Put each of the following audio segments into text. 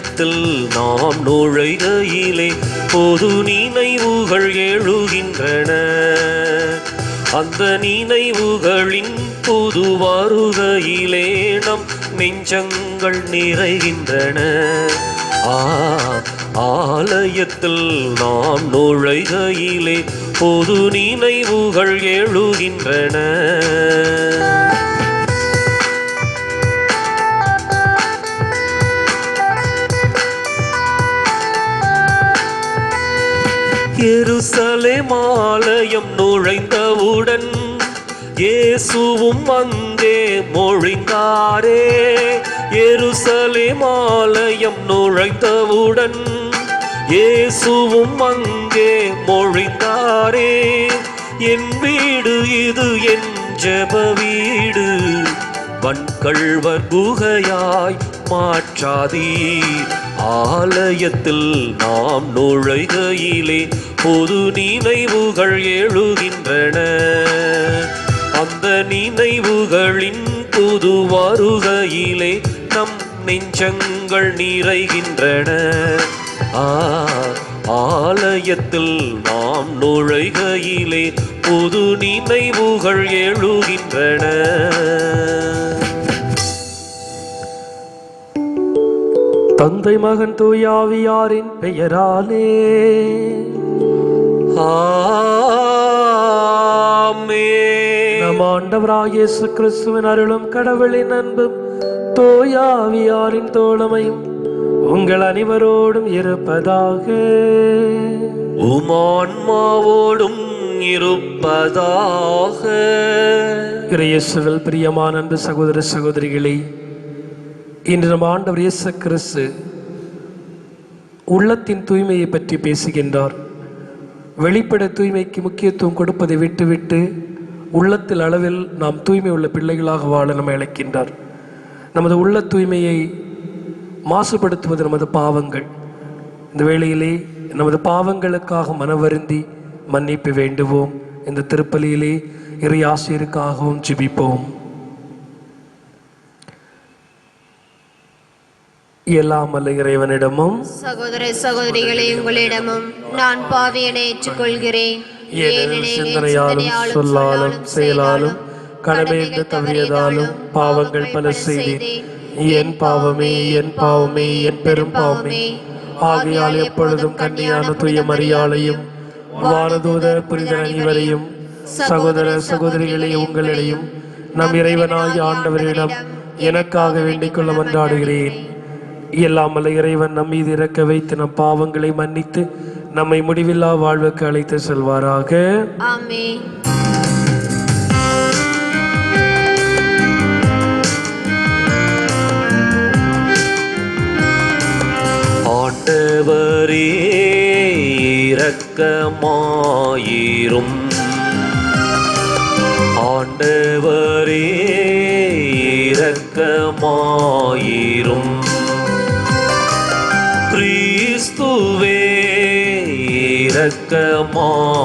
ஆலயத்தில் நாம் நுழைகையிலே பொது நினைவுகள் எழுகின்றன. அந்த நினைவுகளின் புது வருகையிலே நம் நெஞ்சங்கள் நிறைகின்றன. ஆலயத்தில் நாம் நுழைகையிலே பொது நினைவுகள் எழுகின்றன. எருசலேம் ஆலயம் நுழைந்தவுடன் இயேசுவும் அங்கே மொழிந்தாரே. எருசலேம் ஆலயம் நுழைந்தவுடன் இயேசுவும் அங்கே மொழிந்தாரே. என் வீடு இது என் ஜெப வீடு, வன்கள்வர் குகையாய் மாற்றாதீர். ஆலயத்தில் நாம் நுழைகையிலே பொது நினைவுகள் எழுகின்றன. அந்த நினைவுகளின் புது வருகையிலே நம் நெஞ்சங்கள் நிறைகின்றன. ஆலயத்தில் நாம் நுழைகையிலே புது நினைவுகள் எழுகின்றன. தந்தை மகன் தூய ஆவியாரின் பெயராலே ஆமென். நம் ஆண்டவராகிய இயேசு கிறிஸ்துவின் அருளும் கடவுளின் அன்பும் தூய ஆவியாரின் தோழமையும் உங்கள் அனைவரோடும் இருப்பதாக. உமான்மாவோடும் இருப்பதாக. இயேசுவில் பிரியமான அன்பு சகோதர சகோதரிகளே, இன்று நம் ஆண்டவர் இயேசு கிறிஸ்து உள்ளத்தின் தூய்மையை பற்றி பேசுகின்றார். வெளிப்பட தூய்மைக்கு முக்கியத்துவம் கொடுப்பதை விட்டுவிட்டு உள்ளத்தில் அளவில் நாம் தூய்மை உள்ள பிள்ளைகளாக வாழ நம்மை அழைக்கின்றார். நமது உள்ள தூய்மையை மாசுபடுத்துவது நமது பாவங்கள். இந்த வேளையிலே நமது பாவங்களுக்காக மனவருந்தி மன்னிப்பு வேண்டுவோம். இந்த திருப்பலியிலே இறை ஆசிரியருக்காகவும் ஜெபிப்போம். எல்லாம் அல்ல இறைவனிடமும் சகோதர சகோதரிகளே உங்களிடமும் நான் பாவியனை ஏற்றுக்கொள்கிறேன். சிந்தனையாலும் சொல்லாலும் செயலாலும் கடமைக்கு தவறியதாலும் பாவங்கள் பல செய்தேன். என் பாவமே என் பாவமே என் பெரும் பாவமே. ஆகையால் எப்பொழுதும் கன்னியான தூய மரியாளையும் வானதூத புனித அனைவரையும் சகோதர சகோதரிகளே உங்களிடையும் நம் இறைவனாகிய ஆண்டவரிடம் எனக்காக வேண்டிக் கொள்ள மன்றாடுகிறேன். எல்லாம் அல்ல இறைவன் நம் மீது இறக்க வைத்து நம் பாவங்களை மன்னித்து நம்மை முடிவில்லா வாழ்வுக்கு அழைத்து செல்வாராக. ஆமென். ஆண்டவரே இரக்கமாயிரும். ஆண்டவரே இரக்கமாயிரும். கிறிஸ்துவே இரக்கமாயிரும்.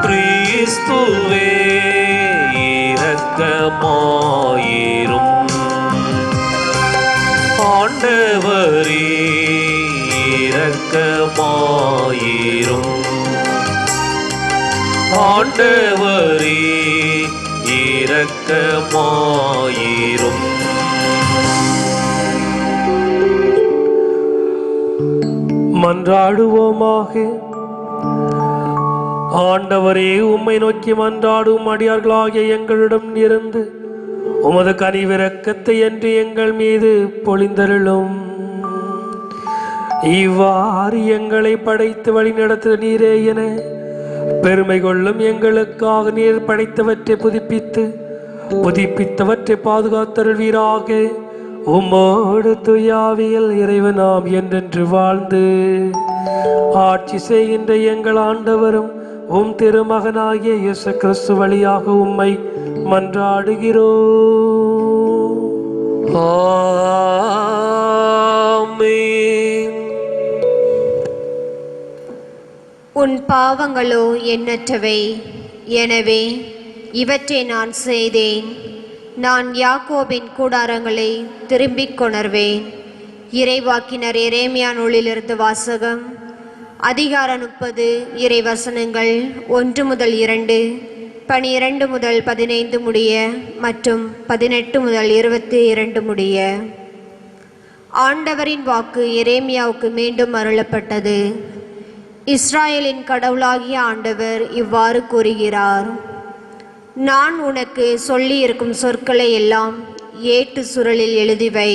கிறிஸ்துவே இரக்கமாயிரும். ஆண்டவரே இரக்கமாயிரும். ஆண்டவரே இரக்கமாயிரும். மன்றாடுவோமாக. ஆண்டவரே, உம்மை நோக்கி மன்றாடும் அடியார்களாகிய எங்களிடம் இருந்து உமது கனிவிரக்கத்தை என்று எங்கள் மீது பொழிந்தருளும். இவ்வாறு எங்களை படைத்து வழி நடத்த நீரே என பெருமை கொள்ளும் எங்களுக்காக நீர் படைத்தவற்றை புதுப்பித்தவற்றை பாதுகாத்தருள்வீராக. உம்மோடு துயாவியல் இறைவனாம் என்றென்று வாழ்ந்து ஆட்சி செய்கின்ற எங்கள் ஆண்டவரும் உம் திருமகனாகிய இயேசு கிறிஸ்து வழியாக உம்மை மன்றாடுகிறோம். ஆமென். உன் பாவங்களோ எண்ணற்றவை, எனவே இவற்றை நான் செய்தேன். நான் யாக்கோபின் கூடாரங்களை திரும்பிக் கொணர்வேன். இறைவாக்கினர் எரேமியா நூலிலிருந்து வாசகம். அதிகாரம் 30, இறை வசனங்கள் 1 முதல் 2, 12 முதல் 15 முடிய மற்றும் 18 முதல் 22 முடிய. ஆண்டவரின் வாக்கு எரேமியாவுக்கு மீண்டும் அருளப்பட்டது. இஸ்ராயேலின் கடவுளாகிய ஆண்டவர் இவ்வாறு கூறுகிறார்: நான் உனக்கு சொல்லியிருக்கும் சொற்களை எல்லாம் ஏட்டு சுருளில் எழுதிவை.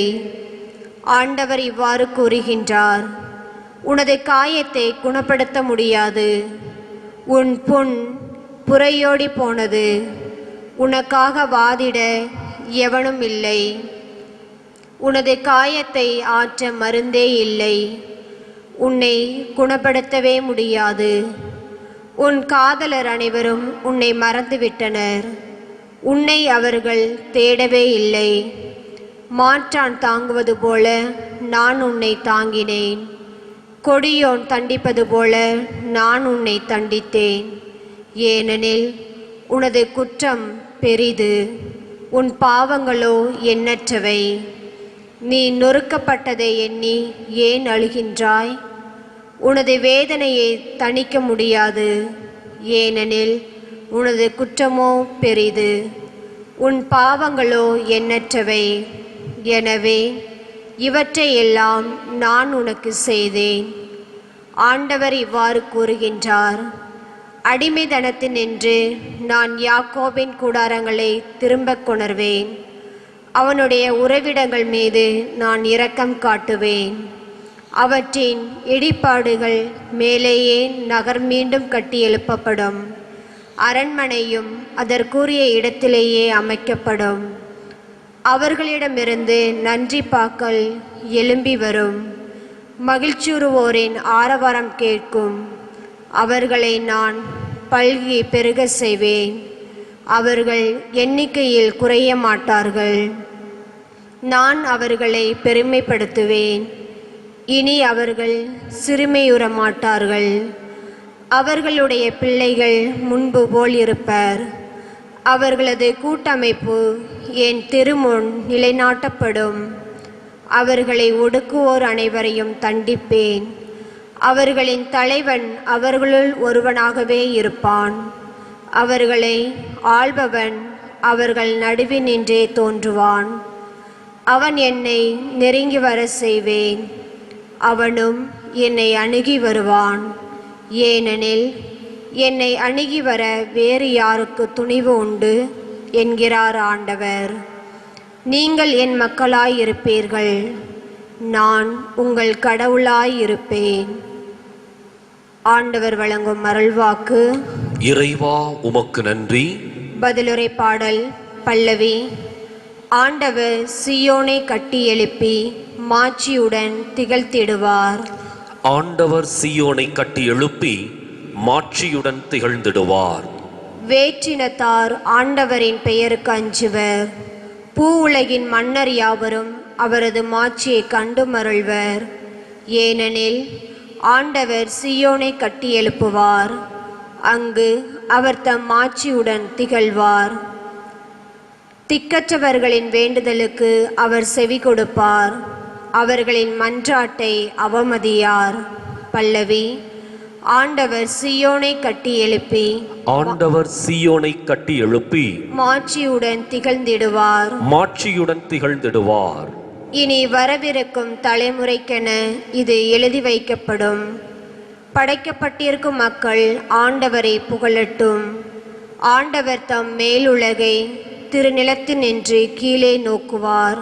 ஆண்டவர் இவ்வாறு கூறுகின்றார்: உனது காயத்தை குணப்படுத்த முடியாது. உன் புண் புரையோடி போனது. உனக்காக வாதிட எவனும் இல்லை. உனது காயத்தை ஆற்ற மருந்தே இல்லை. உன்னை குணப்படுத்தவே முடியாது. உன் காதலர் அனைவரும் உன்னை மறந்துவிட்டனர். உன்னை அவர்கள் தேடவே இல்லை. மாற்றான் தாங்குவது போல நான் உன்னை தாங்கினேன். கொடியோன் தண்டிப்பது போல நான் உன்னை தண்டித்தேன். ஏனெனில் உனது குற்றம் பெரிது, உன் பாவங்களோ எண்ணற்றவை. நீ நொறுக்கப்பட்டதை எண்ணி ஏன் அழுகின்றாய்? உனது வேதனையை தணிக்க முடியாது, ஏனெனில் உனது குற்றமோ பெரிது, உன் பாவங்களோ எண்ணற்றவை. எனவே இவற்றையெல்லாம் நான் உனக்கு செய்தேன். ஆண்டவர் இவ்வாறு கூறுகின்றார்: அடிமைத்தனத்தினின்று நான் யாக்கோபின் கூடாரங்களை திரும்பக் கொணர்வேன். அவனுடைய உறைவிடங்கள் மீது நான் இரக்கம் காட்டுவேன். அவற்றின் இடிபாடுகள் மேலேயே நகர் மீண்டும் கட்டி எழுப்பப்படும். அரண்மனையும் அதற்குரிய இடத்திலேயே அமைக்கப்படும். அவர்களிடமிருந்து நன்றி பாக்கள் எழும்பி வரும். மகிழ்ச்சியுறுவோரின் ஆரவாரம் கேட்கும். அவர்களை நான் பல்கி பெருக செய்வேன். அவர்கள் எண்ணிக்கையில் குறைய மாட்டார்கள். நான் அவர்களை பெருமைப்படுத்துவேன். இனி அவர்கள் சிறுமையுற மாட்டார்கள். அவர்களுடைய பிள்ளைகள் முன்பு போல் இருப்பர். அவர்களது கூட்டமைப்பு என் திருமுன் நிலைநாட்டப்படும். அவர்களை ஒடுக்குவோர் அனைவரையும் தண்டிப்பேன். அவர்களின் தலைவன் அவர்களுள் ஒருவனாகவே இருப்பான். அவர்களை ஆள்பவன் அவர்கள் நடுவினின்றே தோன்றுவான். அவன் என்னை நெருங்கி வர செய்வேன். அவனும் என்னை அணுகி வருவான். ஏனெனில் என்னை அணுகி வர வேறு யாருக்கு துணிவு உண்டு என்கிறார் ஆண்டவர். நீங்கள் என் மக்களாயிருப்பீர்கள், நான் உங்கள் கடவுளாயிருப்பேன். ஆண்டவர் வழங்கும் அருள்வாக்கு. இறைவா உமக்கு நன்றி. பதிலுரை பாடல் பல்லவி. ஆண்டவர் சியோனை கட்டி எழுப்பி மாட்சியுடன் திகழ்த்திடுவார். ஆண்டவர் சீயோனை கட்டி எழுப்பி மாட்சியுடன் திகழ்ந்திடுவார். வேற்றினத்தார் ஆண்டவரின் பெயருக்கு அஞ்சுவர். பூ உலகின் மன்னர் யாவரும் அவரது மாட்சியை கண்டு மருள்வர். ஏனெனில் ஆண்டவர் சியோனை கட்டி எழுப்புவார். அங்கு அவர் தம் மாட்சியுடன் திகழ்வார். திக்கற்றவர்களின் வேண்டுதலுக்கு அவர் செவி கொடுப்பார். அவர்களின் மன்றாட்டை அவமதியார். பல்லவி. ஆண்டவர் சியோனை கட்டி எழுப்பி ஆண்டவர் சீயோனை கட்டி எழுப்பி மாட்சியுடன் திகழ்ந்திடுவார். மாட்சியுடன் திகழ்ந்திடுவார். இனி வரவிருக்கும் தலைமுறைக்கென இது எழுதி வைக்கப்படும். படைக்கப்பட்டிருக்கும் மக்கள் ஆண்டவரை புகழட்டும். ஆண்டவர் தம் மேலுலகை திருநிலத்தினின்று கீழே நோக்குவார்.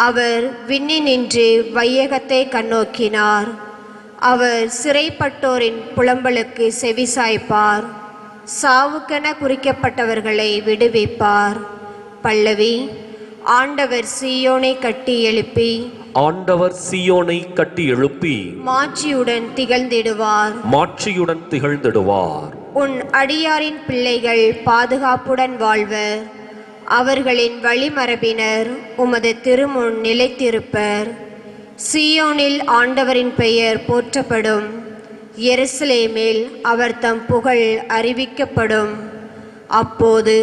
அவர் விண்ணினின்று வையகத்தை கண்ணோக்கினார். அவர் சிறைப்பட்டோரின் புலம்பலுக்கு செவிசாய்ப்பார். சாவுக்கென குறிக்கப்பட்டவர்களை விடுவிப்பார். பல்லவி. ஆண்டவர் சீயோனை கட்டி எழுப்பி ஆண்டவர் சீயோனை கட்டி எழுப்பி மாட்சியுடன் திகழ்ந்திடுவார். மாட்சியுடன் திகழ்ந்திடுவார். உன் அடியாரின் பிள்ளைகள் பாதுகாப்புடன் வாழ்வர். அவர்களின் வழிமரபினர் உமது திருமுன் நிலைத்திருப்பர். சீயோனில் ஆண்டவரின் பெயர் போற்றப்படும். எருசலேமில் அவர் தம் புகழ் அறிவிக்கப்படும். அப்போது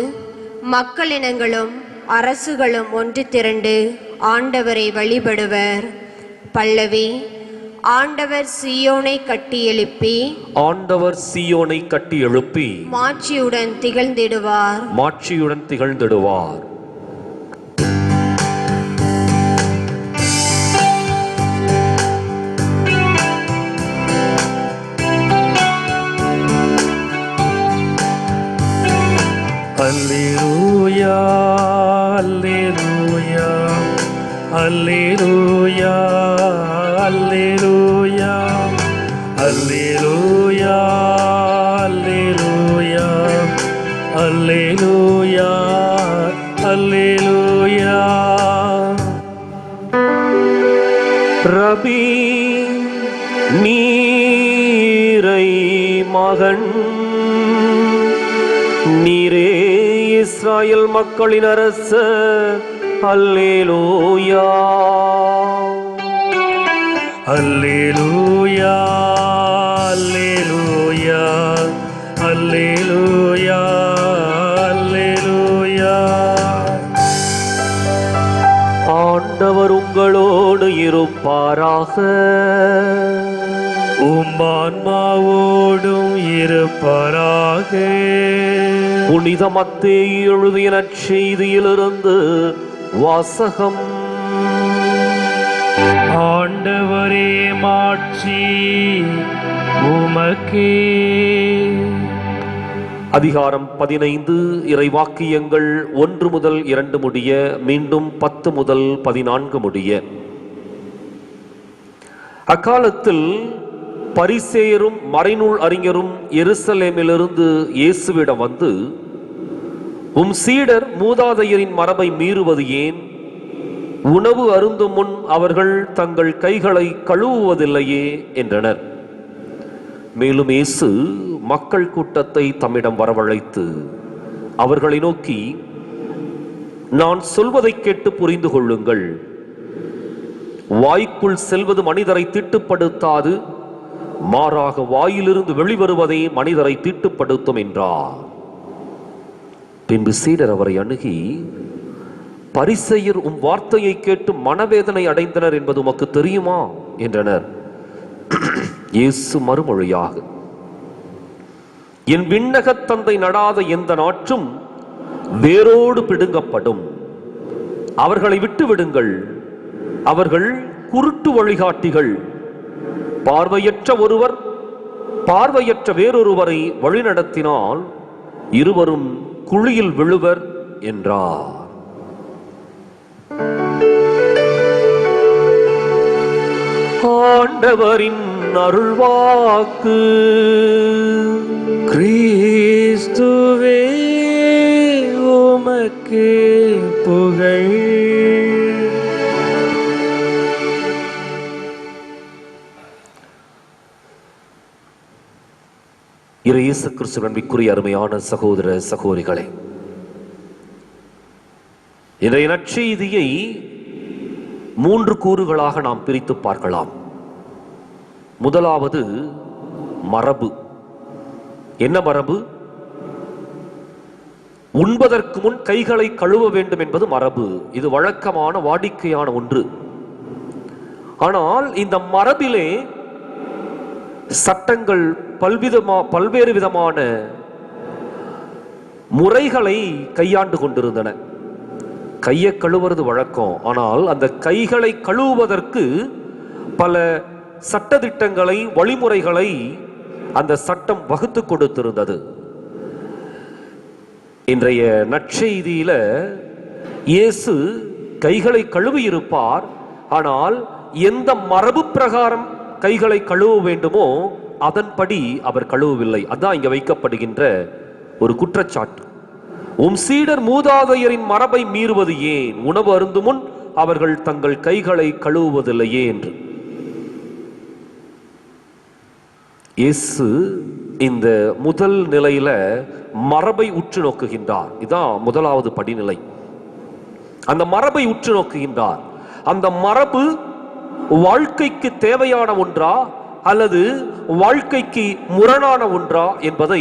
மக்களினங்களும் அரசுகளும் ஒன்று திரண்டு ஆண்டவரை வழிபடுவர். பல்லவி. ஆண்டவர் சீயோனை கட்டி எழுப்பி ஆண்டவர் சீயோனை கட்டி எழுப்பி மாட்சியுடன் திகழ்ந்திடுவார். மாட்சியுடன் திகழ்ந்திடுவார். அல்லேலூயா அல்லேலூயா அல்லேலூயா அல்லேலூயா அல்லேலூயா அல்லேலூயா அல்லேலூயா அல்லேலூயா. ரபி நீரை மகன் நீரே இஸ்ராயல் மக்களின் அரசர். அல்லேலூயா அல்லேலூயா அல்லேலூயா அல்லேலூயா அல்லேலூயா. ஆண்டவர் உங்களோடு இருப்பாராக. ஆன்மாவோடும் இருப்பாராக. புனித மத்தேயு எழுதிய நற்செய்தியிலிருந்து வாசகம். ஆண்டவரே மாட்சி உமக்கே. அதிகாரம் 15 இறைவாக்கியங்கள் 1 முதல் 2 முடிய, மீண்டும் 10 முதல் 14 முடிய. அக்காலத்தில் பரிசேயரும் மறைநூல் அறிஞரும் எருசலேமிலிருந்து இயேசுவிடம் வந்து, உம் சீடர் மூதாதையரின் மரபை மீறுவது ஏன்? உணவு அருந்தும் முன் அவர்கள் தங்கள் கைகளை கழுவுவதில்லையே என்றனர். மேலும் இயேசு மக்கள் கூட்டத்தை தம்மிடம் வரவழைத்து அவர்களை நோக்கி, நான் சொல்வதை கேட்டு புரிந்து கொள்ளுங்கள். வாய்க்குள் செல்வது மனிதரை தீட்டுப்படுத்தாது, மாறாக வாயிலிருந்து வெளிவருவதே மனிதரை தீட்டுப்படுத்தும் என்றார். பின்பு சீடர் அவரை அணுகி, பரிசேயர் உம் வார்த்தையை கேட்டு மனவேதனை அடைந்தனர் என்பது உமக்கு தெரியுமா என்றனர். இயேசு மறுமொழியாக, என் விண்ணகத் தந்தை நடாத எந்த நாற்றும் வேரோடு பிடுங்கப்படும். அவர்களை விட்டு விடுங்கள். அவர்கள் குருட்டு வழிகாட்டிகள். பார்வையற்ற ஒருவர் பார்வையற்ற வேறொருவரை வழிநடத்தினால் இருவரும் குழியில் விழுவர் என்றார். ஆண்டவரின் அருள்வாக்கு. கிறிஸ்துவே உமக்கு புகழ். இயேசு கிறிஸ்துவின் அன்பிற்குரிய அருமையான சகோதர சகோதரிகளே, இன்றைய நற்செய்தியை 3 கூறுகளாக நாம் பிரித்து பார்க்கலாம். முதலாவது மரபு. என்ன மரபு? உண்பதற்கு முன் கைகளை கழுவ வேண்டும் என்பது மரபு. இது வழக்கமான வாடிக்கையான ஒன்று. ஆனால் இந்த மரபிலே சட்டங்கள் பல்வேறு விதமான முறைகளை கையாண்டு கொண்டிருந்தன. கையை கழுவுறது வழக்கம். ஆனால் அந்த கைகளை கழுவுவதற்கு பல சட்டதிட்டங்களை, வழிமுறைகளை அந்த சட்டம் வகுத்து கொடுத்திருந்தது. இன்றைய நற்செய்தியில இயேசு கைகளை கழுவி இருப்பார். ஆனால் எந்த மரபு பிரகாரம் கைகளை கழுவ வேண்டுமோ அதன்படி அவர் கழுவவில்லை. அதான் இங்க வைக்கப்படுகின்ற ஒரு குற்றச்சாட்டு. உம் சீடர் மூதாதையரின் மரபை மீறுவது ஏன்? உணவு அருந்தும் முன் அவர்கள் தங்கள் கைகளை கழுவுவதில்லையே என்று. இயேசு இந்த முதல் நிலையில மரபை உற்று நோக்குகின்றார். இதான் முதலாவது படிநிலை. அந்த மரபை உற்று நோக்குகின்றார். அந்த மரபு வாழ்க்கைக்கு தேவையான ஒன்றா அல்லது வாழ்க்கைக்கு முரணான ஒன்றா என்பதை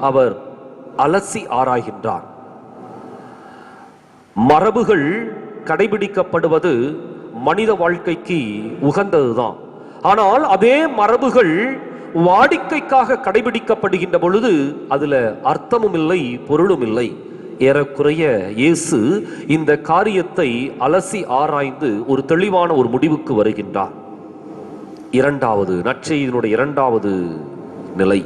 அவர் அலசி ஆராய்கின்றார். மரபுகள் கடைபிடிக்கப்படுவது மனித வாழ்க்கைக்கு உகந்ததுதான். ஆனால் அதே மரபுகள் வாடிக்கைக்காக கடைபிடிக்கப்படுகின்ற பொழுது அதுல அர்த்தமும் இல்லை, பொருளும் இல்லை. ஏறக்குறைய இயேசு இந்த காரியத்தை அலசி ஆராய்ந்து ஒரு தெளிவான ஒரு முடிவுக்கு வருகின்றார். இரண்டாவது நற்செய்தியினுடைய இரண்டாவது நிலை,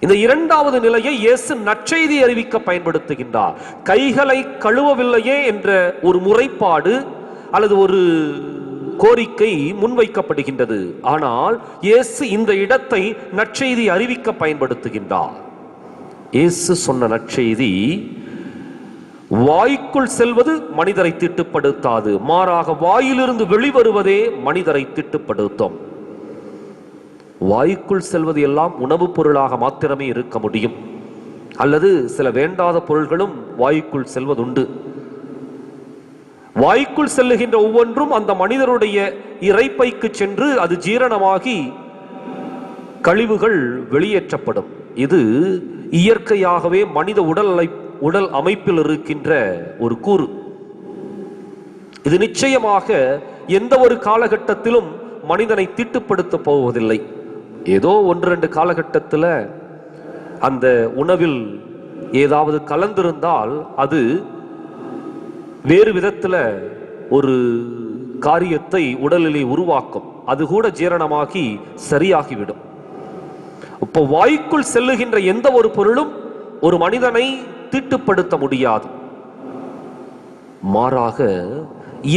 இந்த இரண்டாவது நிலையை இயேசு நற்செய்தி அறிவிக்க பயன்படுத்துகின்றார். கைகளை கழுவவில்லையே என்ற ஒரு முறைப்பாடு அல்லது ஒரு கோரிக்கை முன்வைக்கப்படுகின்றது. ஆனால் இயேசு இந்த இடத்தை நற்செய்தி அறிவிக்க பயன்படுத்துகின்றார். இயேசு சொன்ன நற்செய்தி, வாய்க்குள் செல்வது மனிதரை திட்டுப்படுத்தாது, மாறாக வாயிலிருந்து வெளிவருவதே மனிதரை திட்டுப்படுத்தும். வாய்க்குள் செல்வது எல்லாம் உணவுப் பொருளாக மாத்திரமே இருக்க முடியும், அல்லது சில வேண்டாத பொருள்களும் வாய்க்குள் செல்வதுண்டு. வாய்க்குள் செல்லுகின்ற ஒவ்வொன்றும் அந்த மனிதருடைய இரைப்பைக்கு சென்று அது ஜீரணமாகி கழிவுகள் வெளியேற்றப்படும். இது இயற்கையாகவே மனித உடல் அமைப்பில் இருக்கின்ற ஒரு கூறு. இது நிச்சயமாக எந்த ஒரு காலகட்டத்திலும் மனிதனை திட்டுப்படுத்த போவதில்லை. ஏதோ 1-2 காலகட்டத்தில் அந்த உணவில் ஏதாவது கலந்திருந்தால் அது வேறு விதத்தில் ஒரு காரியத்தை உடலிலே உருவாக்கும், அது கூட ஜீரணமாகி சரியாகிவிடும். இப்போ வாய்க்குள் செல்லுகின்ற எந்த ஒரு பொருளும் ஒரு மனிதனை தீட்டுப்படுத்த முடியாது. மாறாக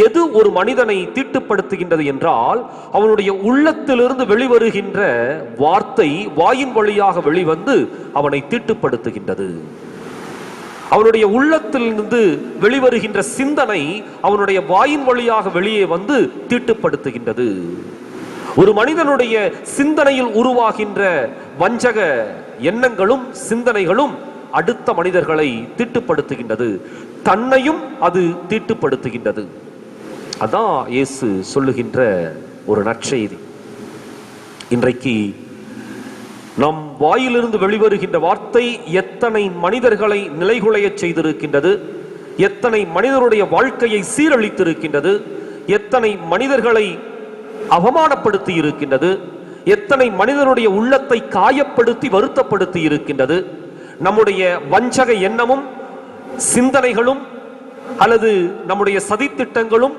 எது ஒரு மனிதனை தீட்டுப்படுத்துகின்றது என்றால், அவனுடைய உள்ளத்திலிருந்து வெளிவருகின்ற வார்த்தை வாயின் வழியாக வெளிவந்து அவனை தீட்டுப்படுத்துகின்றது. அவனுடைய உள்ளத்திலிருந்து வெளிவருகின்ற சிந்தனை அவனுடைய வாயின் வழியாக வெளியே வந்து தீட்டுப்படுத்துகின்றது. ஒரு மனிதனுடைய சிந்தனையில் உருவாகின்ற வஞ்சக எண்ணங்களும் சிந்தனைகளும் அடுத்த மனிதர்களை தீட்டுப்படுத்துகின்றது, தன்னையும் அது தீட்டுப்படுத்துகின்றது. அதான் இயேசு சொல்லுகின்ற ஒரு நற்செய்தி. இன்றைக்கு நம் வாயிலிருந்து வெளிவருகின்ற வார்த்தை எத்தனை மனிதர்களை நிலைகுலைய செய்திருக்கின்றது, எத்தனை மனிதருடைய வாழ்க்கையை சீரழித்திருக்கின்றது, எத்தனை மனிதர்களை அவமானப்படுத்தி இருக்கின்றது, எத்தனை மனிதருடைய உள்ளத்தை காயப்படுத்தி வருத்தப்படுத்தி இருக்கின்றது. நம்முடைய வஞ்சக எண்ணமும் சிந்தனைகளும் அல்லது நம்முடைய சதித்திட்டங்களும்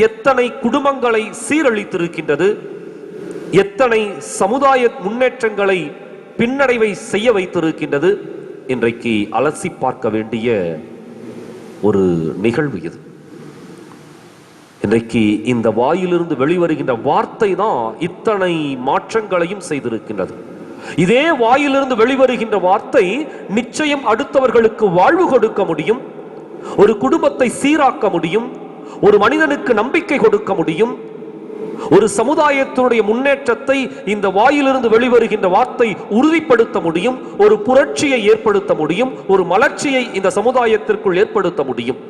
எத்தனை குடும்பங்களை சீரழித்திருக்கின்றது, எத்தனை சமுதாய முன்னேற்றங்களை பின்னடைவை செய்ய வைத்திருக்கின்றது. இன்றைக்கு அலசி பார்க்க வேண்டிய ஒரு நிகழ்வு இது. இன்றைக்கு இந்த வாயிலிருந்து வெளிவருகின்ற வார்த்தை தான் இத்தனை மாற்றங்களையும் செய்திருக்கின்றது. இதே வாயிலிருந்து வெளிவருகின்ற வார்த்தை நிச்சயம் அடுத்தவர்களுக்கு வாழ்வு கொடுக்க முடியும், ஒரு குடும்பத்தை சீராக்க முடியும், ஒரு மனிதனுக்கு நம்பிக்கை கொடுக்க முடியும், ஒரு சமுதாயத்தினுடைய முன்னேற்றத்தை இந்த வாயிலிருந்து வெளிவருகின்ற வார்த்தை உறுதிப்படுத்த முடியும், ஒரு புரட்சியை ஏற்படுத்த முடியும், ஒரு மலர்ச்சியை இந்த சமுதாயத்திற்குள் ஏற்படுத்த முடியும்.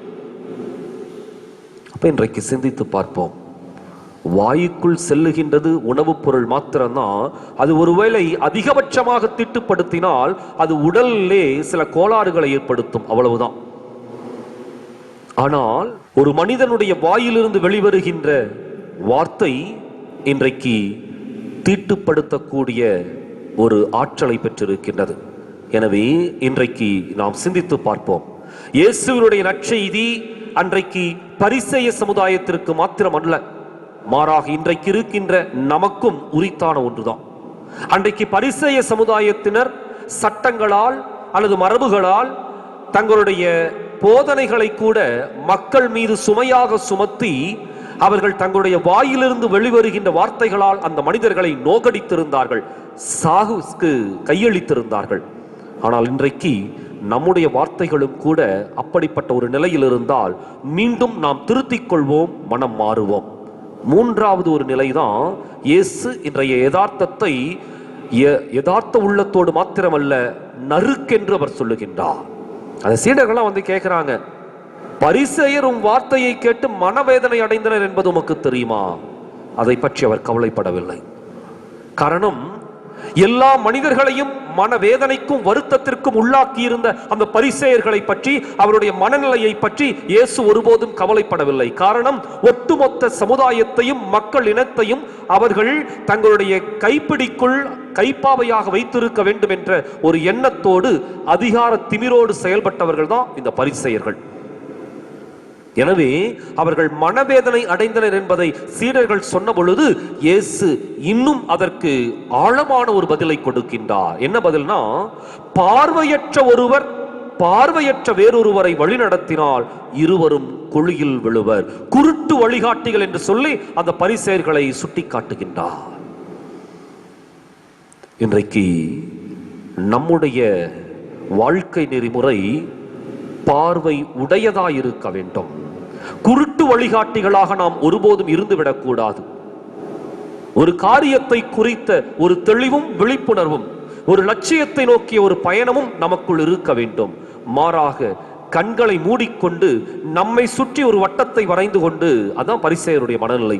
அப்ப இன்றைக்கு சிந்தித்து பார்ப்போம். வாயுக்குள் செல்லுகின்றது உணவுப் பொருள் மாத்திரம்தான். அது ஒருவேளை அதிகபட்சமாக திட்டுப்படுத்தினால் அது உடலிலே சில கோளாறுகளை ஏற்படுத்தும், அவ்வளவுதான். ஆனால் ஒரு மனிதனுடைய வாயிலிருந்து வெளிவருகின்ற வார்த்தை இன்றைக்கு தீட்டுப்படுத்தக்கூடிய ஒரு ஆற்றலை பெற்றிருக்கின்றது. எனவே இன்றைக்கு நாம் சிந்தித்து பார்ப்போம். இயேசுவினுடைய நற்செய்தி அன்றைக்கு பரிசேய சமுதாயத்திற்கு மாத்திரமல்ல, மாறாக இன்றைக்கு இருக்கின்ற நமக்கும் உரித்தான ஒன்றுதான். அன்றைக்கு பரிசேய சமுதாயத்தினர் சட்டங்களால் அல்லது மரபுகளால் தங்களுடைய போதனைகளை கூட மக்கள் மீது சுமையாக சுமத்தி அவர்கள் தங்களுடைய வாயிலிருந்து வெளிவருகின்ற வார்த்தைகளால் அந்த மனிதர்களை நோகடித்திருந்தார்கள், சாகுக்கு கையளித்திருந்தார்கள். ஆனால் இன்றைக்கு நம்முடைய வார்த்தைகளும் கூட அப்படிப்பட்ட ஒரு நிலையில் இருந்தால் மீண்டும் நாம் திருத்திக் கொள்வோம், மனம் மாறுவோம். மூன்றாவது ஒரு நிலைதான் இயேசு இன்றைய யதார்த்தத்தை யதார்த்த உள்ளத்தோடு மாத்திரமல்ல நறுக்கென்று அவர் சொல்லுகின்றார். அந்த சீடர்கள்லாம் வந்து கேட்கிறாங்க, பரிசேயர் உம் வார்த்தையை கேட்டு மனவேதனை அடைந்தனர் என்பது உமக்கு தெரியுமா? அதை பற்றி அவர் கவலைப்படவில்லை. காரணம், எல்லா மனிதர்களையும் மனவேதனைக்கும் வருத்தத்திற்கும் உள்ளாக்கி இருந்த அந்த பரிசேயர்களை பற்றி, அவருடைய மனநிலையை பற்றி இயேசு ஒருபோதும் கவலைப்படவில்லை. காரணம், ஒட்டுமொத்த சமுதாயத்தையும் மக்கள் இனத்தையும் அவர்கள் தங்களுடைய கைப்பிடிக்குள் கைப்பாவையாக வைத்திருக்க வேண்டும் என்ற ஒரு எண்ணத்தோடு அதிகார திமிரோடு செயல்பட்டவர்கள் தான் இந்த பரிசேயர்கள். எனவே அவர்கள் மனவேதனை அடைந்தனர் என்பதை சீடர்கள் சொன்ன பொழுது இயேசு இன்னும் அதற்கு ஆழமான ஒரு பதிலை கொடுக்கின்றார். என்ன பதில்னா, பார்வையற்ற ஒருவர் பார்வையற்ற வேறொருவரை வழி நடத்தினால் இருவரும் குழியில் விழுவர். குருட்டு வழிகாட்டிகள் என்று சொல்லி அந்த பரிசேயர்களை சுட்டி காட்டுகின்றார். இன்றைக்கு நம்முடைய வாழ்க்கை நெறிமுறை பார்வை உடையதாயிருக்க வேண்டும். குருட்டு வழிகாட்டிகளாக நாம் ஒருபோதும் இருந்துவிடக்கூடாது. ஒரு காரியத்தை குறித்த ஒரு தெளிவும் விழிப்புணர்வும், ஒரு லட்சியத்தை நோக்கிய ஒரு பயணமும் நமக்குள் இருக்க வேண்டும். மாறாக கண்களை மூடிக்கொண்டு நம்மை சுற்றி ஒரு வட்டத்தை வரைந்து கொண்டு, அதான் பரிசேயருடைய மனநிலை.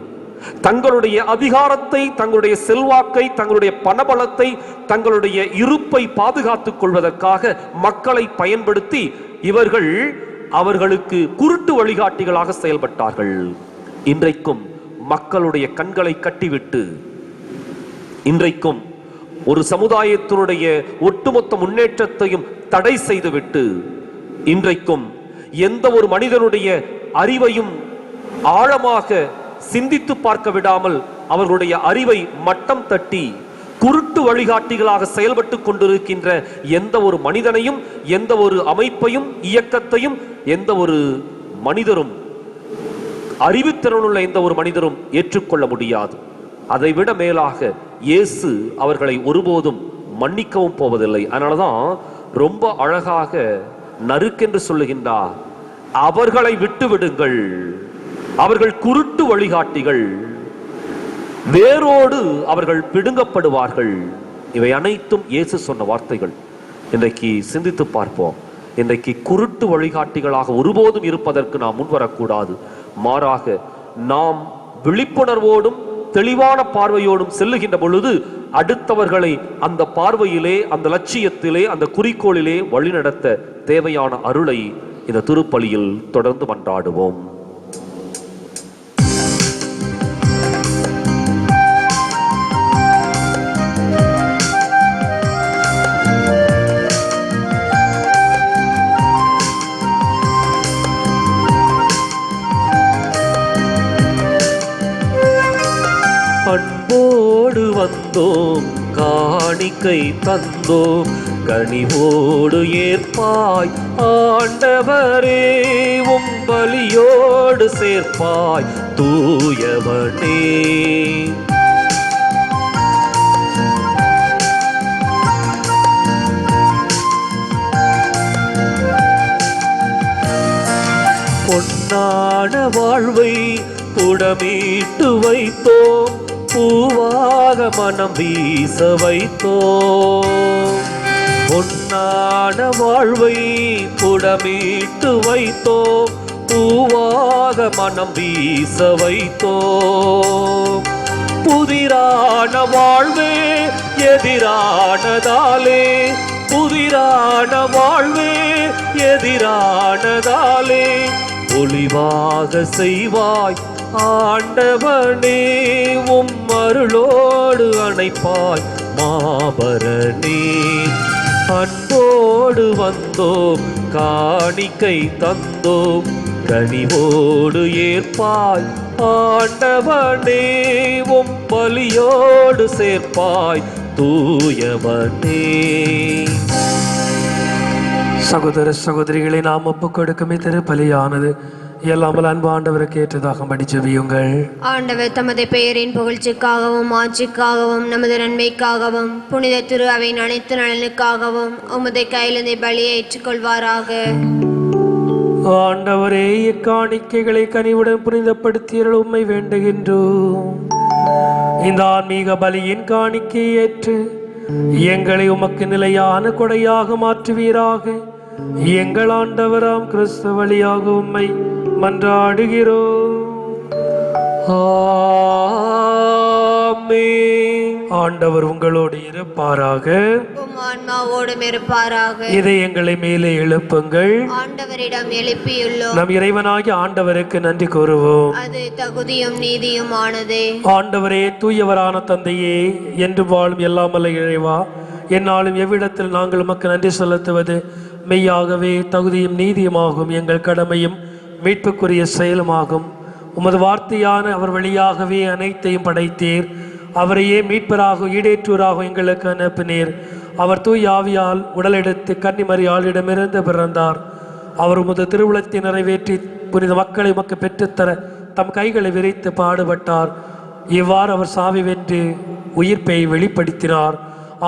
தங்களுடைய அதிகாரத்தை, தங்களுடைய செல்வாக்கை, தங்களுடைய பணபலத்தை, தங்களுடைய இருப்பை பாதுகாத்துக் கொள்வதற்காக மக்களை பயன்படுத்தி இவர்கள் அவர்களுக்கு குருட்டு வழிகாட்டிகளாக செயல்பட்டார்கள். இன்றைக்கும் மக்களுடைய கண்களை கட்டிவிட்டு, இன்றைக்கும் ஒரு சமுதாயத்தினுடைய ஒட்டுமொத்த முன்னேற்றத்தையும் தடை செய்துவிட்டு, இன்றைக்கும் எந்த ஒரு மனிதனுடைய அறிவையும் ஆழமாக சிந்தித்து பார்க்க விடாமல் அவர்களுடைய அறிவை மட்டம் தட்டி குருட்டு வழிகாட்டிகளாக செயல்பட்டு கொண்டிருக்கின்ற எந்த ஒரு மனிதனையும், எந்த ஒரு அமைப்பையும், இயக்கத்தையும் எந்த ஒரு மனிதரும், அறிவுத்திறனுள்ள எந்த ஒரு மனிதரும் ஏற்றுக்கொள்ள முடியாது. அதைவிட மேலாக இயேசு அவர்களை ஒருபோதும் மன்னிக்கவும் போவதில்லை. அதனாலதான் ரொம்ப அழகாக நறுக்கென்று சொல்லுகின்றார், அவர்களை விட்டு விடுங்கள், அவர்கள் குருட்டு வழிகாட்டிகள், வேரோடு அவர்கள் பிடுங்கப்படுவார்கள். இவை அனைத்தும் இயேசு சொன்ன வார்த்தைகள். இன்றைக்கு சிந்தித்து பார்ப்போம். இன்றைக்கு குருட்டு வழிகாட்டிகளாக ஒருபோதும் இருப்பதற்கு நாம் முன்வரக்கூடாது. மாறாக நாம் விழிப்புணர்வோடும் தெளிவான பார்வையோடும் செல்லுகின்ற பொழுது அடுத்தவர்களை அந்த பார்வையிலே, அந்த லட்சியத்திலே, அந்த குறிக்கோளிலே வழிநடத்த தேவையான அருளை இந்த திருப்பலியில் தொடர்ந்து மன்றாடுவோம். அன்போடு வந்தோம், காணிக்கை தந்தோம், கனிவோடு ஏற்பாய் ஆண்டவரே, உம் பலியோடு சேர்ப்பாய் தூயவனே. பொன்னான வாழ்வை புடமீட்டு வைத்தோம், பூவாக மனம் வீச வைத்தோம். பொன்னான வாழ்வை புடமீட்டு வைத்தோம், பூவாக மனம் வீச வைத்தோம். புதிரான வாழ்வே எதிரானதாலே, புதிரான வாழ்வே எதிரானதாலே, ஒளிவாக செய்வாய் ஆண்டவனே, உம் அருளோடு அணைப்பாய் மாபரனே. அன்போடு வந்தோம், காணிக்கை தந்தோம், கனிவோடு ஏற்பாய் ஆண்டவனே, உம் பலியோடு சேர்ப்பாய் தூயவனே. சகோதர சகோதரிகளை நாம் ஒப்புக் கொடுக்குமே திருப்பலியானது எல்லாமல் அன்பு ஆண்டவருக்கு ஏற்றதாக படிச்சவியுங்கள். ஆண்டவர் தமது பெயரின் புகழ்ச்சிக்காகவும் ஆட்சிக்காகவும் நமது நன்மைக்காகவும் புனித திரு அவையின் அனைத்து நலனுக்காகவும் உமது கையிலிருந்த பலியை ஏற்றுக்கொள்வாராக. ஆண்டவரே, இக்காணிக்கைகளை கனிவுடன் புனிதப்படுத்தியர்கள் உம்மை வேண்டுகின்றோம். இந்த ஆன்மீக பலியின் காணிக்கையை ஏற்று எங்களை உமக்கு நிலையான கொடையாக மாற்றுவீராக. எங்கள் ஆண்டவராம் கிறிஸ்து வழியாக உம்மை மன்றாடுகிறோம். ஆமென். ஆண்டவர் உங்களோடு இருப்பாராக. உம் ஆன்மாவோடும் இருப்பாராக. இதை எங்களை மேலே எழுப்புங்கள். ஆண்டவரிடம் எழுப்பியுள்ளோம். நம் இறைவனாகிய ஆண்டவருக்கு நன்றி கூறுவோம். அது தகுதியும் நீதியுமானதே. ஆண்டவரே, தூயவரான தந்தையே, என்று வாழும் எல்லாமல்ல இறைவா, என்னாலும் எவ்விடத்தில் நாங்கள் உமக்கு நன்றி செலுத்துவது மெய்யாகவே தகுதியும் நீதியுமாகும், எங்கள் கடமையும் மீட்புக்குரிய செயலுமாகும். உமது வார்த்தையான அவர் வழியாகவே அனைத்தையும் படைத்தீர். அவரையே மீட்பராக ஈடேற்றுவராக எங்களுக்கு அனுப்பினீர். அவர் தூய் ஆவியால் உடலெடுத்து கன்னிமரியாளிடமிருந்து பிறந்தார். அவர் உமது திருவுளத்தை நிறைவேற்றி புனித மக்களை உமக்கு பெற்றுத்தர தம் கைகளை விரித்து பாடுபட்டார். இவ்வாறு அவர் சாவி வென்று உயிர்ப்பை வெளிப்படுத்தினார்.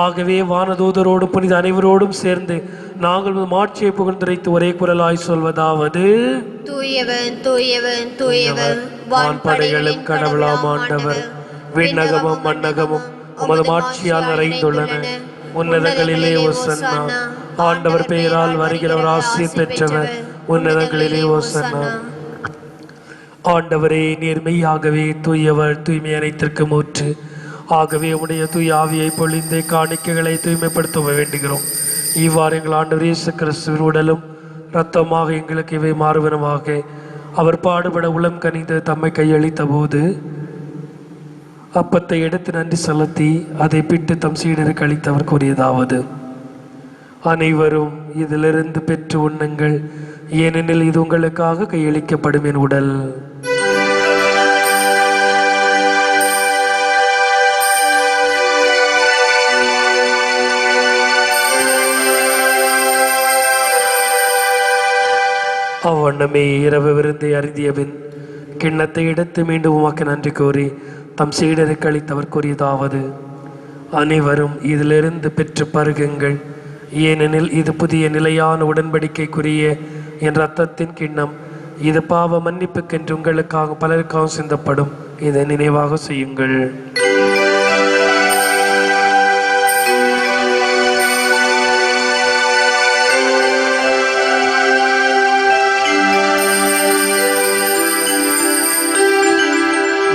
ஆகவே வானதூதரோடும் புனித அனைவரோடும் சேர்ந்து நாங்கள் மாட்சியை புகழ்ந்துரைத்து ஒரே குரலாய் சொல்வதாவது: தூயவன் தூயவன் தூயவன், வான்படைகளின் கடவுளாம் ஆண்டவர், விண்ணகமும் மண்ணகமும் உமது மாட்சியால் நிறைந்துள்ளன. உன்னதங்களிலே ஓசன்னா. ஆண்டவர் பெயரால் வருகிறவர் ஆசீர் பெற்றவர். உன்னதங்களிலே ஓசன்னா. ஆண்டவரே, நீர் மெய்யாகவே தூயவர், தூய்மை அனைத்திற்கும் ஊற்று. ஆகவே உடைய தூய ஆவியை பொழிந்த காணிக்கைகளை தூய்மைப்படுத்த வேண்டுகிறோம். இவ்வாறு எங்கள் ஆண்டவர் இயேசு கிறிஸ்துவின் உடலும் இரத்தமாக எங்களுக்கு இவை மாறுவனமாக. அவர் பாடுபட உளம் கனிந்து தம்மை கையளித்த போது அப்பத்தை எடுத்து நன்றி செலுத்தி அதை பிட்டு தம் சீடருக்கு அளித்தவர் கூறியதாவது: அனைவரும் இதிலிருந்து பெற்று உண்ணுங்கள், ஏனெனில் இது உங்களுக்காக கையளிக்கப்படும் என் உடல். அவ்வண்ணமே இரவு விருந்தை அருந்தியபின் கிண்ணத்தை எடுத்து மீண்டும் உமக்கு நன்றி கூறி தம் சீடருக்கு அளித்தவர் கூறியதாவது: அனைவரும் இதிலிருந்து பெற்று பருகுங்கள், ஏனெனில் இது புதிய நிலையான உடன்படிக்கைக்குரிய என் இரத்தத்தின் கிண்ணம். இது பாவ மன்னிப்புக்கென்று உங்களுக்காக பலருக்காக சிந்தப்படும். இதை நினைவாக செய்யுங்கள்.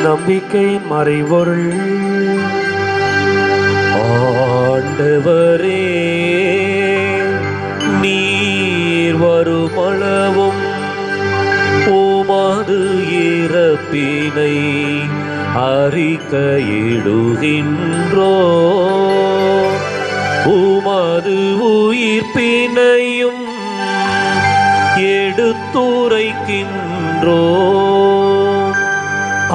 நம்பிக்கையின் மறைபொருள். ஆண்டவரே, நீர் வருமளவும் உமது இறப்பினை அறிக்கையிடுகின்றோ, உமது உயிர்ப்பினையும் எடுத்துரைக்கின்றோ.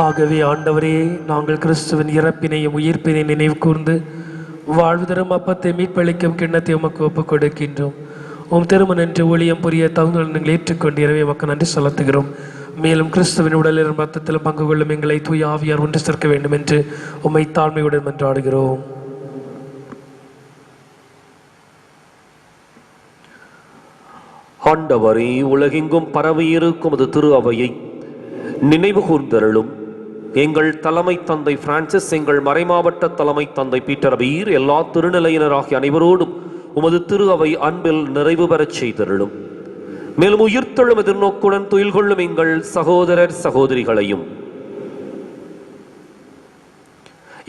ஆகவே ஆண்டவரே, நாங்கள் கிறிஸ்துவின் இறப்பினையும் உயிர்ப்பினை நினைவு கூர்ந்து வாழ்வு தரும் அப்பத்தை மீட்பளிக்கும் கிண்ணத்தை உமக்கு ஒப்புக் கொடுக்கின்றோம். உம் திருமணம் என்று ஊழியம் புரிய தகுந்த நீங்கள் ஏற்றுக்கொண்டு எனவே உமக்கு நன்றி செலுத்துகிறோம். மேலும் கிறிஸ்துவின் உடலிலும் ரத்தத்திலும் பங்கு கொள்ளும் எங்களை தூய ஆவியார் ஒன்று சேர்க்க வேண்டும் என்று உம்மை தாழ்மையுடன் மன்றாடுகிறோம். ஆண்டவரே, உலகெங்கும் பரவியிருக்கும் அது திரு அவையை நினைவு கூர்ந்தருளும். எங்கள் தலைமை தந்தை பிரான்சிஸ், எங்கள் மறைமாவட்ட தலைமை தந்தை பீட்டர் பீர், எல்லா திருநிலையினராகிய அனைவரோடும் உமது திரு அவை அன்பில் நிறைவு பெறச் செய்தருளும். மேலும் உயிர்த்தெழும் எதிர்நோக்குடன் துயில் கொள்ளும் எங்கள் சகோதரர் சகோதரிகளையும்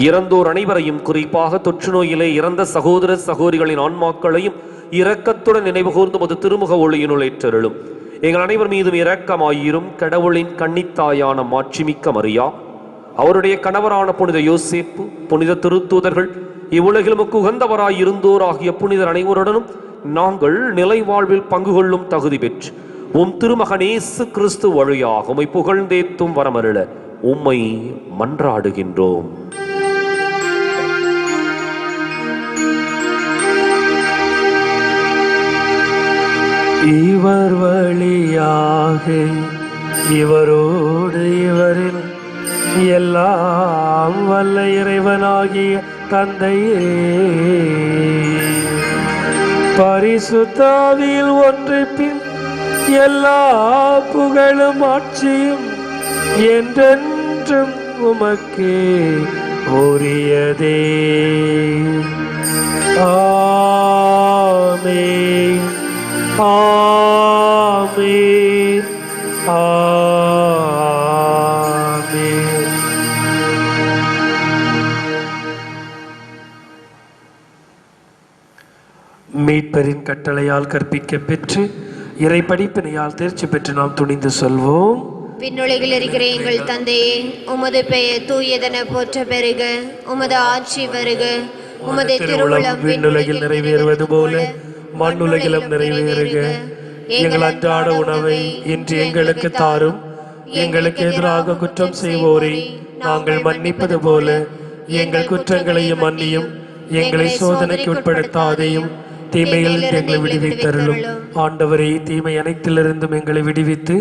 இறந்தோர் அனைவரையும், குறிப்பாக தொற்று நோயிலே இறந்த சகோதர சகோதரிகளின் ஆன்மாக்களையும் இரக்கத்துடன் நினைவு கூர்ந்து உமது திருமுக ஒளியினுள் ஏற்றருளும். எங்கள் அனைவர் மீதும் இரக்கமாயிரும். கடவுளின் கன்னித்தாயான மாட்சிமிக்க மரியா, அவருடைய கணவரான புனித யோசேப்பு, புனித திருத்தூதர்கள், இவ்வுலகில் உமக்கு உகந்தவராய் இருந்தோர் ஆகிய புனிதர் அனைவருடனும் நாங்கள் நிலை வாழ்வில் பங்கு கொள்ளும் தகுதி பெற்று உம் திருமகன் இயேசு கிறிஸ்து வழியாக உம்மை புகழ்ந்தேத்தும் வரமருள உம்மை மன்றாடுகின்றோம். இவர் வழியாக இவரோடு இவரில் எல்லாம் வல்ல இறைவனாகிய தந்தையே, பரிசுத்தாவியில் ஒன்றிப்பின் எல்லா புகழும் ஆட்சியும் என்றென்றும் உமக்கே உரியதே. ஆமென். ஆமென். ஆமென். மேய்ப்பரின் கட்டளையால் கற்பிக்க பெற்று இறை படிப்பினையால் தேர்ச்சி பெற்று நாம் துணிந்து சொல்வோம். விண்ணுலகில் இருக்கிற எங்கள் தந்தையே, உமது பெயர் தூயதென போற்ற பெறுக. உமது ஆட்சி வருக. உமது திருவுளம் விண்ணுலகில் நிறைவேறுவது போல மண்ணுலகிலும் நிறைவேறுக. எங்கள் அன்றாட உணவை இன்று எங்களுக்கு தாரும். எங்களுக்கு எதிராக குற்றம் செய்வோரை நாங்கள் மன்னிப்பது போல எங்கள் குற்றங்களையும் மன்னியும். எங்களை சோதனைக்கு உட்படுத்தாதையும் தீமையில் எங்களை விடுவித்தருளும். ஆண்டவரே, தீமை அனைத்திலிருந்தும் எங்களை விடுவித்து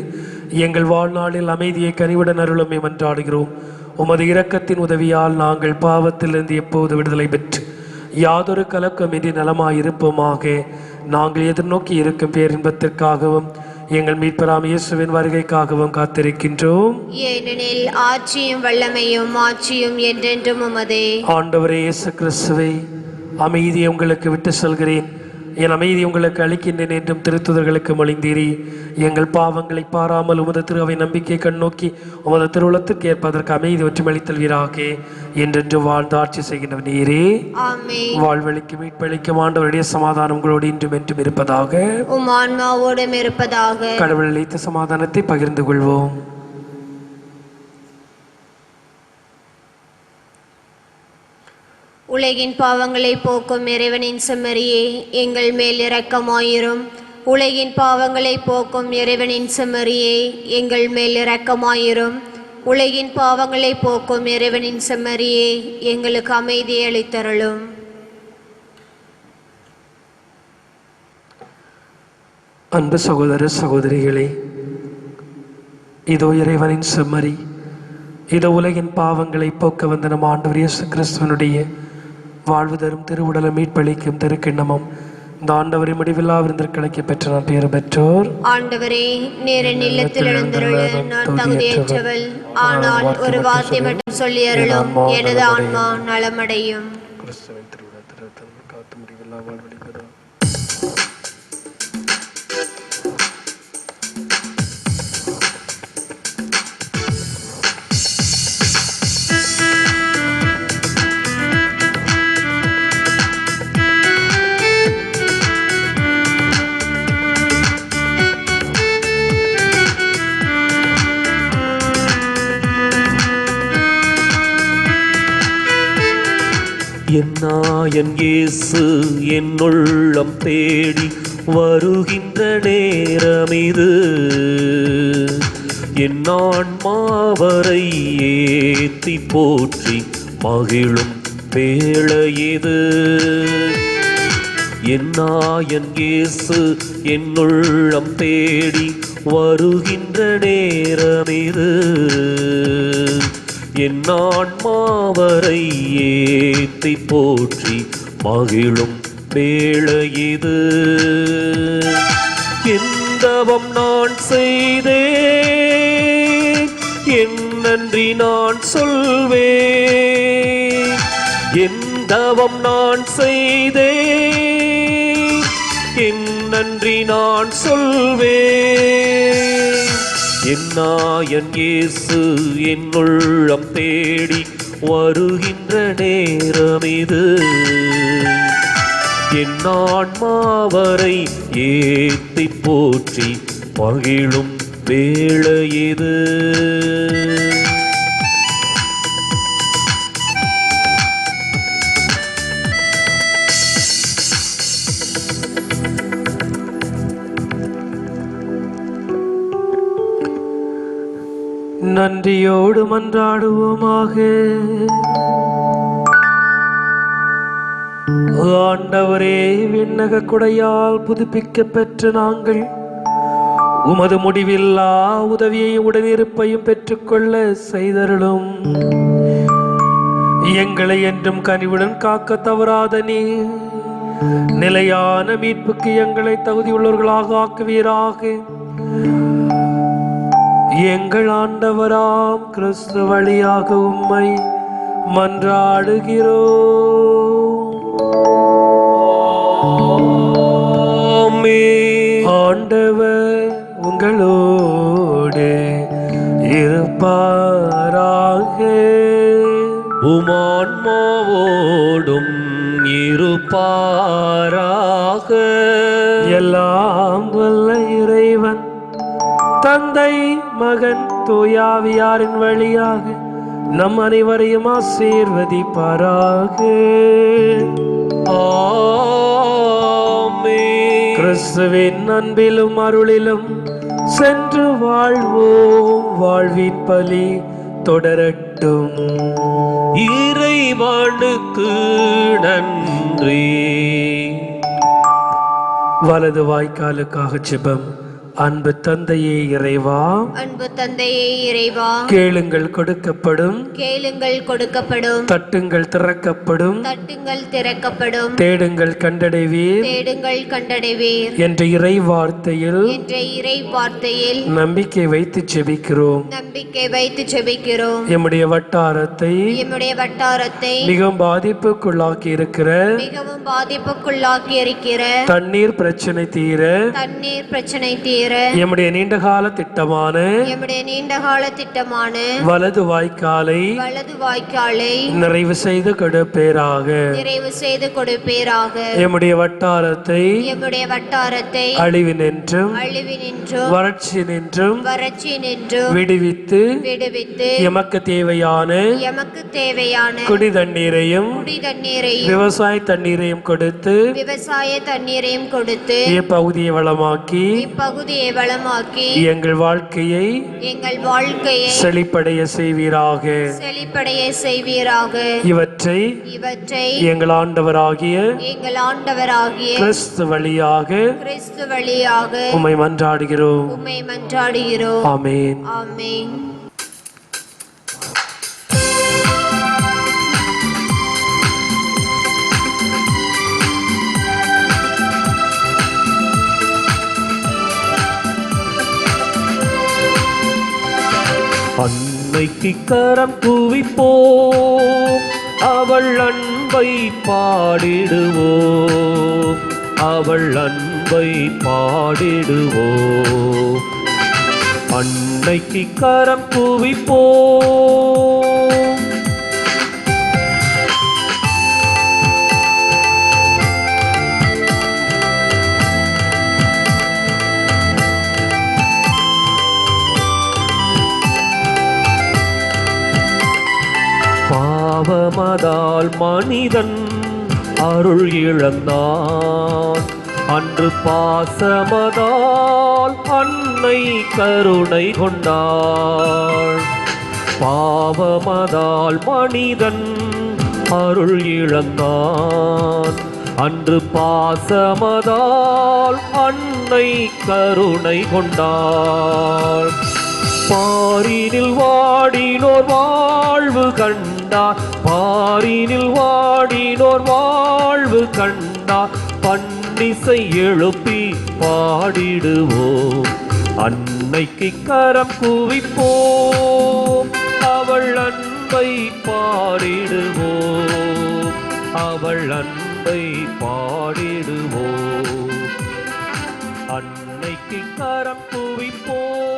எங்கள் வாழ்நாளில் அமைதியை கனிவுடன் அருளும் மன்றாடுகிறோம். உமது இரக்கத்தின் உதவியால் நாங்கள் பாவத்திலிருந்து எப்போது விடுதலை பெற்று யாதொரு கலக்கமின்றி நலமாயிருப்போமாக. நாங்கள் எதிர்நோக்கி இருக்கும் பேரின்பத்திற்காகவும் எங்கள் மீட்பராம் இயேசுவின் வருகைக்காகவும் காத்திருக்கின்றோம். ஏனெனில் ஆட்சியும் வல்லமையும் ஆட்சியும் என்றென்றும் உமதே. ஆண்டவரே இயேசு கிறிஸ்துவே, அமைதியை உங்களுக்கு விட்டு செல்கிறேன், என் அமைதி உங்களுக்கு அளிக்கின்றேன் என்றும் திருத்துதர்களுக்கு மொழிந்தீரே. எங்கள் பாவங்களை பாராமல் உமது திரு அவை நம்பிக்கை கண்ணோக்கி உமது திருவுளத்திற்கு ஏற்பதற்கு அமைதி ஒற்றுமளித்தல்வீராக. என்றென்று வாழ்ந்து ஆட்சி செய்கின்ற நீரே. வாழ்வழிக்கும் மீட்பளிக்கும் ஆண்டவருடைய சமாதானம் உங்களோடு இன்றும் என்றும் இருப்பதாக. உம் ஆன்மாவோடும் இருப்பதாக. கடவுள் அளித்த சமாதானத்தை பகிர்ந்து கொள்வோம். உலகின் பாவங்களை போக்கும் இறைவனின் செம்மறியே, எங்கள் மேல் இரக்கமாயிரும். உலகின் பாவங்களை போக்கும் இறைவனின் செம்மறியே, எங்கள் மேல் இரக்கமாயிரும். உலகின் பாவங்களை போக்கும் இறைவனின் செம்மறியே, எங்களுக்கு அமைதியை அளித்தருளும். அன்பு சகோதர சகோதரிகளே, இதோ இறைவனின் செம்மறி, இதோ உலகின் பாவங்களை போக்க வந்த நம் ஆண்டவர் இயேசு கிறிஸ்துவனுடைய வாழ்வு தரும் திருவுடலை மீட்பளிக்கும் திருக்கிண்ணமும் இந்த ஆண்டவரை முடிவில்லா விருந்திற்கு பெற்ற நான் பேறு பெற்றோர். ஆண்டவரே, நேர நிலத்தில் எழுந்தருள நான் தகுதியற்றவள். ஆனால் ஒரு வார்த்தை மட்டும் சொல்லி அருளும், எனது ஆன்மா நலமடையும். கிறிஸ்துவின் திருவுடல் காத்து முடிவில்லா வாழ்வளிப்பதா. என் இயேசு என் உள்ளம் தேடி வருகின்ற நேரம் இது. என் ஆன்மாவரை ஏத்தி போற்றி மகிழும் வேளை இது. என் இயேசு என் உள்ளம் தேடி வருகின்ற நேரம் இது. என் ஆன்மாவரை ஏத்தி போற்றி மகிழும் வேளை இது. எந்தவம் நான் செய்தேன், என் நன்றி நான் சொல்வேன். எந்தவம் நான் செய்தேன், என் நன்றி நான் சொல்வேன். என் இயேசு என் உள்ளம் தேடி வருகின்ற நேரம் இது. என் ஆன்மாவரை ஏத்தி போற்றி மகிழும் வேளை இது. நன்றியோடு மன்றாடுவோமாக. ஆண்டவரே, விண்ணக குடையால் புதுப்பிக்க பெற்ற நாங்கள் உமது முடிவில்லா உதவியையும் உடனிருப்பையும் பெற்றுக்கொள்ள செய்தருளும். எங்களை என்றும் கனிவுடன் காக்க தவறாத நீர் நிலையான மீட்புக்கு எங்களை தகுதியுள்ளவர்களாக ஆக்குவீராக. எங்கள் ஆண்டவராம் கிறிஸ்து வழியாக உம்மை மன்றாடுகிறோம். ஆண்டவர் உங்களோடு இருப்பாராக. உமான்மாவோடும் இருப்பாராக. எல்லாம் வல்ல இறைவன் தந்தை மகன் தூயாவியாரின் வழியாக நம் அனைவரையும் ஆசீர்வதிப்பாராக. ஆமென். கிறிஸ்துவின் அன்பிலும் அருளிலும் சென்று வாழ்வோம். வாழ்வின் பலி தொடரட்டும். இறைவனுக்கு நன்றி. வலது வாய்க்காலுக்காக ஜெபம். அன்பு தந்தையே இறைவா, அன்பு தந்தையே இறைவா, கேளுங்கள் கொடுக்கப்படும், கேளுங்கள் கொடுக்கப்படும், தட்டுங்கள் திறக்கப்படும், தட்டுங்கள் திறக்கப்படும், தேடுங்கள் கண்டடைவீர் தேடுங்கள் கண்டடைவீர் என்ற இறை வார்த்தையில் என்ற இறை வார்த்தையில் நம்பிக்கை வைத்து ஜெபிக்கிறோம். நம்பிக்கை வைத்து ஜெபிக்கிறோம். எம்முடைய வட்டாரத்தை எம்முடைய வட்டாரத்தை மிகவும் பாதிப்புக்குள்ளாக்கி இருக்கிற மிகவும் பாதிப்புக்குள்ளாக்கி இருக்கிற தண்ணீர் பிரச்சனை தீர தண்ணீர் பிரச்சனை தீர எம்முடைய நீண்டகால திட்டமான எம்முடைய நீண்டகால திட்டமான வலது வாய்க்காலை வலது வாய்க்காலை நிறைவு செய்து கொடுப்பேராக. நிறைவு செய்து கொடுப்பீராக. எம்முடைய வட்டாரத்தை எம்முடைய வட்டாரத்தை அழிவினின்றும் அழிவினின்றும் வறட்சி நின்றும் வறட்சி நின்றும் விடுவித்து விடுவித்து எமக்கு தேவையான எமக்கு தேவையான குடி தண்ணீரையும் குடி தண்ணீரையும் விவசாய தண்ணீரையும் கொடுத்து விவசாய தண்ணீரையும் கொடுத்து இப்பகுதியை வளமாக்கி இப்பகுதியை வளமாக்கி எங்கள் வாழ்க்கையை எங்கள் வாழ்க்கையை செழிப்படைய செய்வீராக. செழிப்படைய செய்வீராக. இவற்றை இவற்றை எங்கள் ஆண்டவராகிய எங்கள் ஆண்டவராகிய கிறிஸ்து வழியாக கிறிஸ்து வழியாக உம்மை மன்றாடுகிறோம். உம்மை மன்றாடுகிறோம். ஆமென். ஆமென். அன்னைக்கு கரம் குவிப்போம், அவள் அன்பை பாடிடுவோம், அவள் அன்பை பாடிடுவோம். அன்னைக்கு கரம் குவிப்போம். பாவமதால் மனிதன் அருள் இழந்தான், அன்று பாசமதால் அன்னை கருணை கொண்டாள். பாவமதால் மனிதன் அருள் இழந்தான், அன்று பாசமதால் அன்னை கருணை கொண்டாள். பாரினில் வாடினோர் வாழ்வு கண்டார், பாரினில் வாடினோர் வாழ்வு கண்டார். பன்னிசை எழுப்பி பாடிடுவோம், அன்னைக்கு கரம் குவிப்போம், அவள் அன்பை பாடிடுவோம், அவள் அன்பை பாடிடுவோம். அன்னைக்கு கரம் குவிப்போம்.